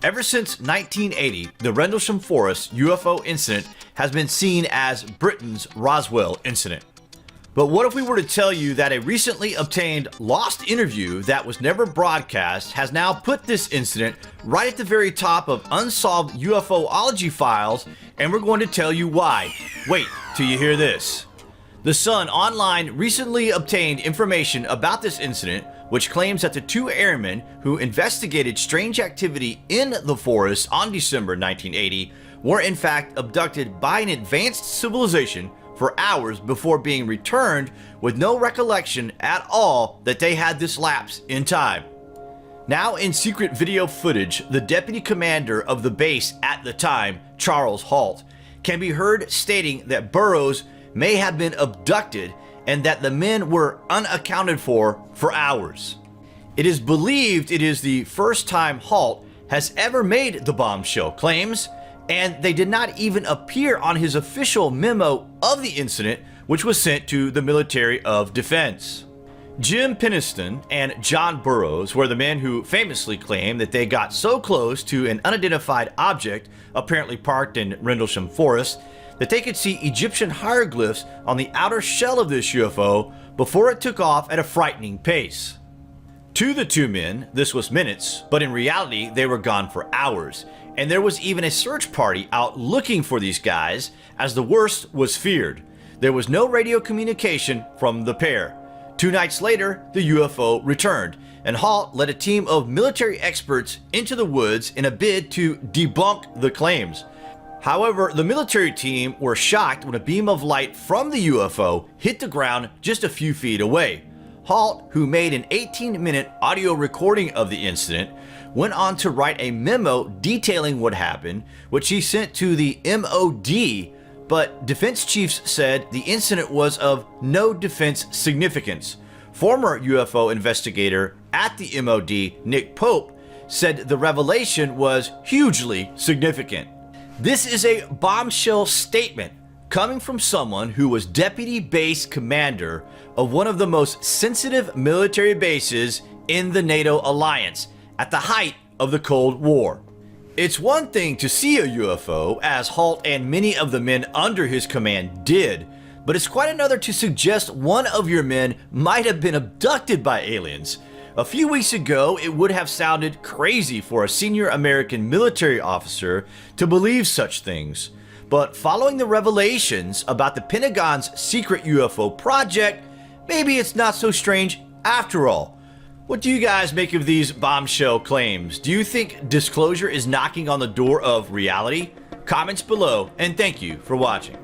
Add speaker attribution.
Speaker 1: Ever since 1980, the Rendlesham Forest UFO incident has been seen as Britain's Roswell incident. But what if we were to tell you that a recently obtained lost interview that was never broadcast has now put this incident right at the very top of unsolved UFOlogy files, and we're going to tell you why. Wait till you hear this. The Sun Online recently obtained information about this incident, which claims that the two airmen who investigated strange activity in the forest on December 1980 were in fact abducted by an advanced civilization for hours before being returned with no recollection at all that they had this lapse in time. Now in secret video footage, the deputy commander of the base at the time, Charles Halt, can be heard stating that Burroughs may have been abducted and that the men were unaccounted for hours. It is believed it is the first time Halt has ever made the bombshell claims, and they did not even appear on his official memo of the incident, which was sent to the Military of Defense. Jim Penniston and John Burroughs were the men who famously claimed that they got so close to an unidentified object, apparently parked in Rendlesham Forest, that they could see Egyptian hieroglyphs on the outer shell of this UFO before it took off at a frightening pace. To the two men, this was minutes, but in reality they were gone for hours, and there was even a search party out looking for these guys, as the worst was feared. There was no radio communication from the pair. 2 nights later, the UFO returned, and Halt led a team of military experts into the woods in a bid to debunk the claims. However, the military team were shocked when a beam of light from the UFO hit the ground just a few feet away. Halt, who made an 18-minute audio recording of the incident, went on to write a memo detailing what happened, which he sent to the MOD, but defense chiefs said the incident was of no defense significance. Former UFO investigator at the MOD, Nick Pope, said the revelation was hugely significant. This is a bombshell statement coming from someone who was deputy base commander of one of the most sensitive military bases in the NATO alliance at the height of the Cold War. It's one thing to see a UFO, as Halt and many of the men under his command did, but it's quite another to suggest one of your men might have been abducted by aliens. A few weeks ago, it would have sounded crazy for a senior American military officer to believe such things. But following the revelations about the Pentagon's secret UFO project, maybe it's not so strange after all. What do you guys make of these bombshell claims? Do you think disclosure is knocking on the door of reality? Comments below, and thank you for watching.